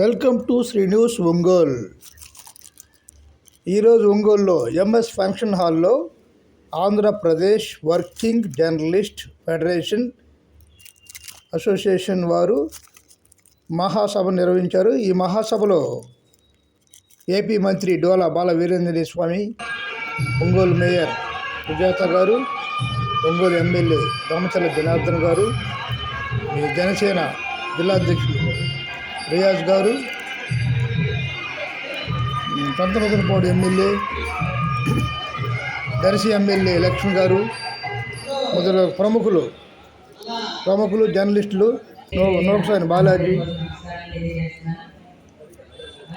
Welcome to Shri news Ongole. ఈరోజు ఒంగోలులో MS function హాల్లో Andhra Pradesh working journalist federation association వారు మహాసభ నిర్వహించారు. ఈ మహాసభలో ఏపీ మంత్రి డోలా బాల వీరేంద్ర స్వామి, ఒంగోలు మేయర్ సుజాత గారు, ఒంగోలు ఎమ్మెల్యే దమచల జనార్దన్ గారు, జనసేన జిల్లా అధ్యక్షులు రియాజ్ గారు, పంతమదనపాడు ఎమ్మెల్యే, దర్శి ఎమ్మెల్యే లక్ష్మణ్ గారు మొదలగు ప్రముఖులు జర్నలిస్టులు, నోకసాని బాలాజీ,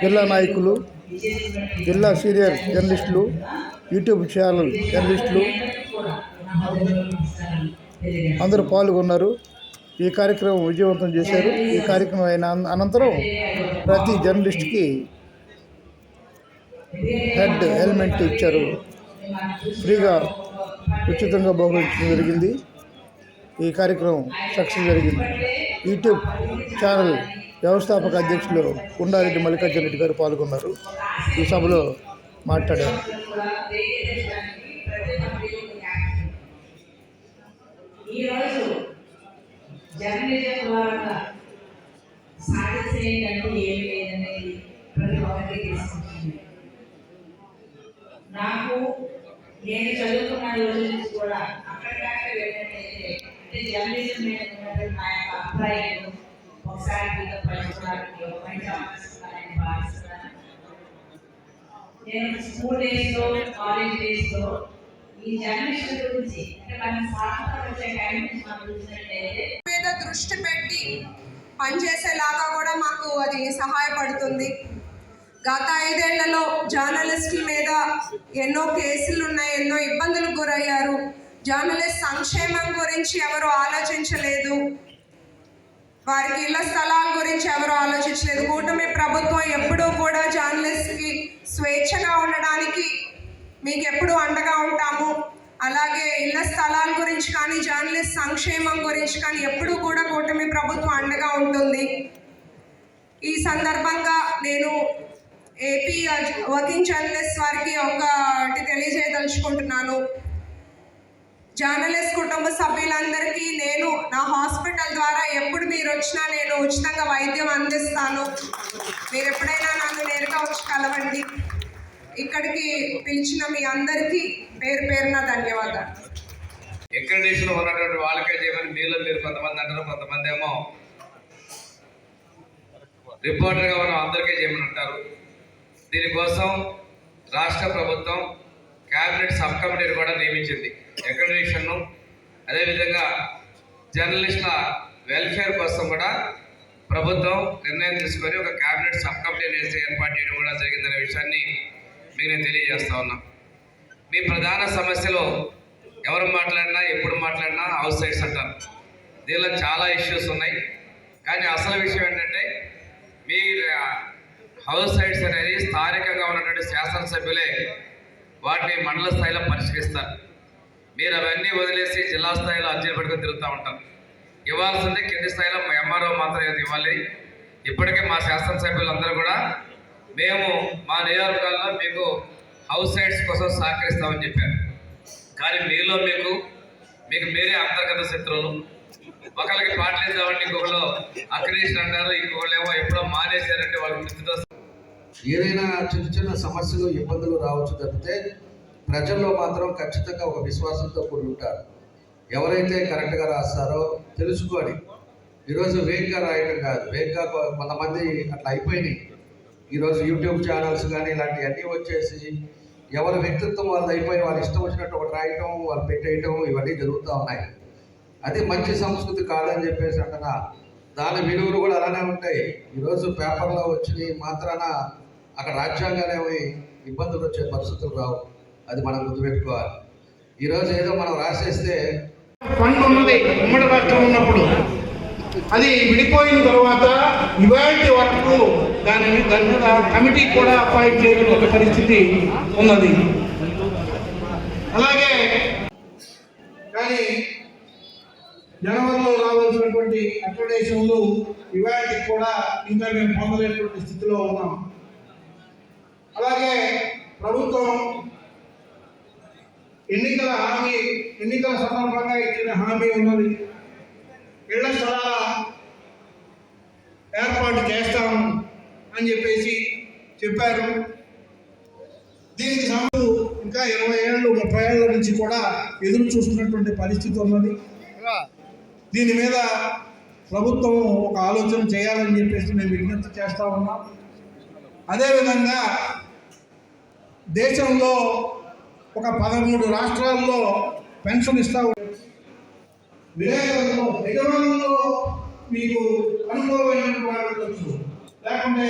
జిల్లా నాయకులు, జిల్లా సీనియర్ జర్నలిస్టులు, యూట్యూబ్ ఛానల్ జర్నలిస్టులు అందరూ పాల్గొన్నారు. ఈ కార్యక్రమం విజయవంతం చేశారు. ఈ కార్యక్రమం అయిన అనంతరం ప్రతి జర్నలిస్ట్కి హెడ్ హెల్మెట్ ఇచ్చారు. ఫ్రీగా ఉచితంగా బహుకరించడం జరిగింది. ఈ కార్యక్రమం సక్సెస్ జరిగింది. యూట్యూబ్ ఛానల్ వ్యవస్థాపక అధ్యక్షులు కుండారెడ్డి మల్లికార్జున రెడ్డి గారు పాల్గొన్నారు. ఈ సభలో మాట్లాడారు. జర్నలిజం ద్వారా సాధించేదంటూ ఏమి లేదనేది ప్రతి ఒక్కరికి తీసుకుంటుంది. నేను చదువుకున్న రోజు నుంచి కూడా అక్కడికక్కడ వెళ్ళినట్లయితే అంటే జర్నలిజం మీద ఉన్నటువంటి నా యొక్క అభిప్రాయాలు ఒకసారి మీతో పంచుకోవడానికి ఒక మంచి అవకాశం భావిస్తున్నాను. నేను స్కూల్ డేస్లో, కాలేజ్ డేస్లో ఈ జర్నలిస్ట్ గురించి అంటే మన స్వాతంత్రం వచ్చే టైం నుంచి మనం చూసినట్లయితే దృష్టి పెట్టి పనిచేసేలాగా కూడా మాకు అది సహాయపడుతుంది. గత 5 ఏళ్లలో జర్నలిస్టుల మీద ఎన్నో కేసులు ఉన్నాయి, ఎన్నో ఇబ్బందులకు గురయ్యారు. జర్నలిస్ట్ సంక్షేమం గురించి ఎవరు ఆలోచించలేదు, వారికి ఇళ్ల స్థలాల గురించి ఎవరు ఆలోచించలేదు. కూటమి ప్రభుత్వం ఎప్పుడూ కూడా జర్నలిస్ట్కి స్వేచ్ఛగా ఉండడానికి మీకు ఎప్పుడూ అండగా ఉంటాము. అలాగే ఇళ్ల స్థలాల గురించి కానీ జర్నలిస్ట్ సంక్షేమం గురించి కానీ ఎప్పుడూ కూడా కూటమి ప్రభుత్వం అండగా ఉంటుంది. ఈ సందర్భంగా నేను ఏపీ వర్కింగ్ జర్నలిస్ట్ వారికి ఒకటి తెలియజేయదలుచుకుంటున్నాను. జర్నలిస్ట్ కుటుంబ సభ్యులందరికీ నేను నా హాస్పిటల్ ద్వారా ఎప్పుడు మీరు వచ్చినా నేను ఉచితంగా వైద్యం అందిస్తాను. మీరు ఎప్పుడైనా నన్ను నేరుగా వచ్చి కలవండి. ఇక్కడికి పిలిచిన మీ అందరికీ పేరు పేరున ధన్యవాదాలు. అక్రిడిటేషన్ ఉన్నటువంటి వాళ్ళకే చేయమని మీరు కొంతమంది అంటారు, కొంతమంది ఏమో రిపోర్టర్గా ఉన్న అందరికీ చేయమని అంటారు. దీనికోసం రాష్ట్ర ప్రభుత్వం క్యాబినెట్ సబ్ కమిటీని కూడా నియమించింది. అక్రిడిటేషన్ను అదేవిధంగా జర్నలిస్టుల వెల్ఫేర్ కోసం కూడా ప్రభుత్వం నిర్ణయం తీసుకొని ఒక క్యాబినెట్ సబ్ కమిటీని ఏర్పాటు చేయడం కూడా జరిగిందనే విషయాన్ని మీకు నేను తెలియజేస్తా ఉన్నా. మీ ప్రధాన సమస్యలు ఎవరు మాట్లాడినా ఎప్పుడు మాట్లాడినా హౌస్ సైడ్స్ అంటారు. దీనిలో చాలా ఇష్యూస్ ఉన్నాయి. కానీ అసలు విషయం ఏంటంటే మీ హౌస్ సైడ్స్ అనేది స్థానికంగా ఉన్నటువంటి శాసనసభ్యులే వాటిని మండల స్థాయిలో పరిష్కరిస్తారు. మీరు అవన్నీ వదిలేసి జిల్లా స్థాయిలో అర్జీలు పెట్టుకుని తిరుగుతూ ఉంటారు. ఇవ్వాల్సిందే కింది స్థాయిలో ఎంఆర్ఓ మాత్రం ఇవ్వాలి. ఇప్పటికే మా శాసనసభ్యులందరూ కూడా మేము మా నియోజకవర్గాల్లో మీకు హౌస్ సైడ్స్ కోసం సహకరిస్తామని చెప్పారు. కానీ మీలో మీకు మీరే అంతర్గత శత్రువులు. ఒకరికి పాటలేద్దామంటే ఇంకొకరు అక్రిడిటేషన్ అంటారు, ఇంకొకళ్ళు ఏమో ఎప్పుడో మానేశారంటే వాళ్ళ వృత్తితో ఏదైనా చిన్న సమస్యలు ఇబ్బందులు రావచ్చు తప్పితే ప్రజల్లో మాత్రం ఖచ్చితంగా ఒక విశ్వాసంతో కూడి ఉంటారు. ఎవరైతే కరెక్ట్గా రాస్తారో తెలుసుకోండి. ఈరోజు వేగ్గా రాయటం కాదు, వేగ్గా కొంతమంది అట్లా అయిపోయినాయి. ఈరోజు యూట్యూబ్ ఛానల్స్ కానీ ఇలాంటివన్నీ వచ్చేసి ఎవరి వ్యక్తిత్వం వాళ్ళు అయిపోయి వాళ్ళు ఇష్టం వచ్చినట్టు ఒకటి రాయటం, వాళ్ళు పెట్టేయటం ఇవన్నీ జరుగుతూ ఉన్నాయి. అది మంచి సంస్కృతి కాదని చెప్పేసి అంటున్నా. దాని విలువలు కూడా అలానే ఉంటాయి. ఈరోజు పేపర్లో వచ్చిన మాత్రాన అక్కడ రాజ్యాంగానేమి ఇబ్బందులు వచ్చే పరిస్థితులు రావు. అది మనం గుర్తుపెట్టుకోవాలి. ఈరోజు ఏదో మనం రాసేస్తే ఫండ్ ఉన్నది ఉమ్మడి రాష్ట్రం ఉన్నప్పుడు, అది విడిపోయిన తర్వాత ఇవాటి వరకు దాని మీద కమిటీ కూడా అపాయింట్ చేయడం ఒక పరిస్థితి ఉన్నది. అలాగే కానీ జనవరిలో రావాల్సినటువంటి అక్రిడేషన్లు ఇవాటికి కూడా ఇంకా మేము పొందలేనటువంటి స్థితిలో ఉన్నాం. అలాగే ప్రభుత్వం ఎన్నికల సందర్భంగా ఇచ్చిన హామీ ఉన్నది. ఇళ్ల స్థలాల ఏర్పాటు చేస్తాము అని చెప్పారు. దీనికి సంబంధం ఇంకా 20 ఏళ్ళు 30 ఏళ్ళ నుంచి కూడా ఎదురు చూస్తున్నటువంటి పరిస్థితి ఉన్నది. దీని మీద ప్రభుత్వం ఒక ఆలోచన చేయాలని మేము విజ్ఞప్తి చేస్తూ ఉన్నాం. అదేవిధంగా దేశంలో ఒక 13 రాష్ట్రాల్లో పెన్షన్ ఇస్తూ ఉంటారు. విలేకరుల్లో యజమానుల్లో మీకు అనుభవమైనటువంటి వారు తెలుసు, లేకుంటే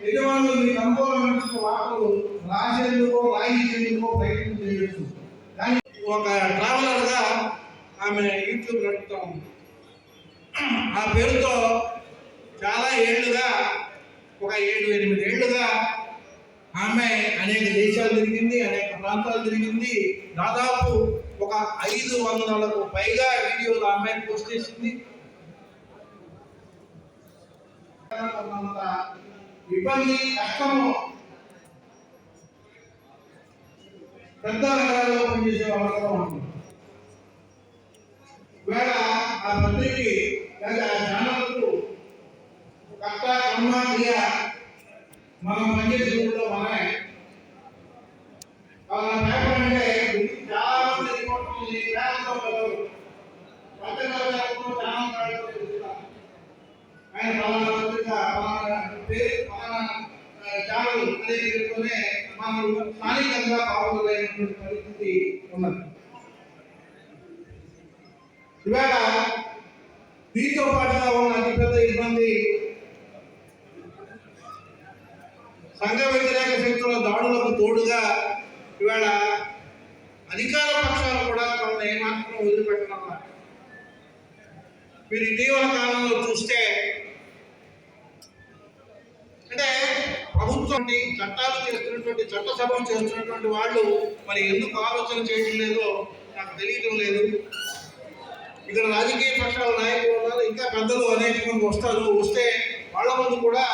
యజమానులు మీకు అనుభవమైనటువంటి వార్తలు రాయించేందుకో ప్రయత్నం చేయవచ్చు. కానీ ఒక ట్రావెలర్గా ఆమె యూట్యూబ్ నడుపుతూ ఉంది. ఆ పేరుతో చాలా ఏళ్ళుగా ఒక 7-8 ఏళ్ళుగా ఆమె అనేక దేశాలు తిరిగింది, అనేక ప్రాంతాలు తిరిగింది. దాదాపు ఒక 500కు పైగా వీడియోలు ఆమె పోస్ట్ చేసింది. ఇబ్బంది కష్టము పెద్ద నగరాల్లో పనిచేసే వాళ్ళతో ఉంటుంది. ఇవాళ ఆ పత్రికకి లేదా ఆ ఛానల్కు కష్ట కర్మ క్రియ మనం పనిచేసే ఊళ్ళో మనమే పేపర్ అంటే చాలా మంది రిపోర్టర్లు పేపర్తో కలవరు. పత్రికలతో ఛానల్ ఆయన పలానా పత్రిక పలానా పేరు పలానా ఛానల్ అనే పేరుతోనే మనం స్థానికంగా పాల్గొనేటువంటి పరిస్థితి ఉన్నది. ఇవాళ దీంతో పాటుగా ఉన్న అతిపెద్ద ఇబ్బంది సంఘ వ్యతిరేక శక్తుల దాడులకు తోడుగా ఇవాళ అధికార పక్షాలు కూడా తమను ఏమాత్రం వదిలిపెట్టడం. మీరు ఇటీవల కాలంలో చూస్తే అంటే ప్రభుత్వం చట్టాలు చేస్తున్నటువంటి చట్టసభలు చేస్తున్నటువంటి వాళ్ళు మరి ఎందుకు ఆలోచన చేయడం లేదో నాకు తెలియడం లేదు. ఇక్కడ రాజకీయ పక్షాల నాయకులు ఉన్నారు, ఇంకా పెద్దలు అనేక మంది వస్తే వాళ్ళ ముందు కూడా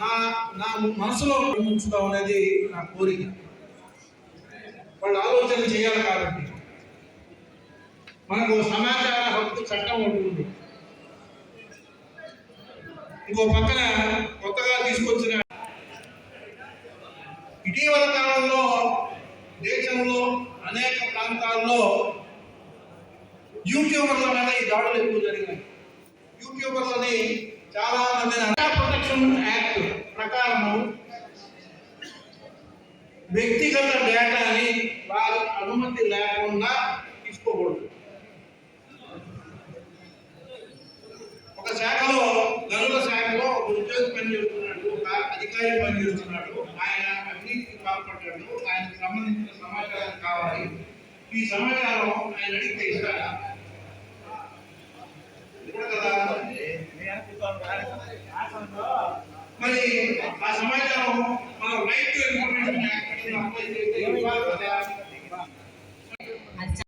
నా మనసులో ఉంచుతాం అనేది నా కోరిక. వాళ్ళు ఆలోచన చేయాలి. కాబట్టి మనకు సమాచార హక్కు చట్టం ఉంటుంది. ఇంకో పక్కన కొత్తగా తీసుకొచ్చిన ఇటీవల కాలంలో దేశంలో అనేక ప్రాంతాల్లో యూట్యూబర్ల మీద ఈ దాడులు ఎక్కువ జరిగాయి. యూట్యూబర్లని చాలా మంది డేటా ప్రొటెక్షన్ యాక్ట్ ప్రకారము వ్యక్తిగత డేటాని వారి అనుమతి లేకుండా తీసుకోకూడదు. ఒక శాఖలో గనుల శాఖలో ఒక ఉద్యోగి పనిచేస్తున్నాడు, ఒక అధికారి పనిచేస్తున్నాడు. ఆయన అవినీతికి పాల్పడ్డాడు. ఆయనకు సంబంధించిన సమాచారం కావాలి. ఈ సమాచారం ఆయన అడిగితే ఇస్తారా?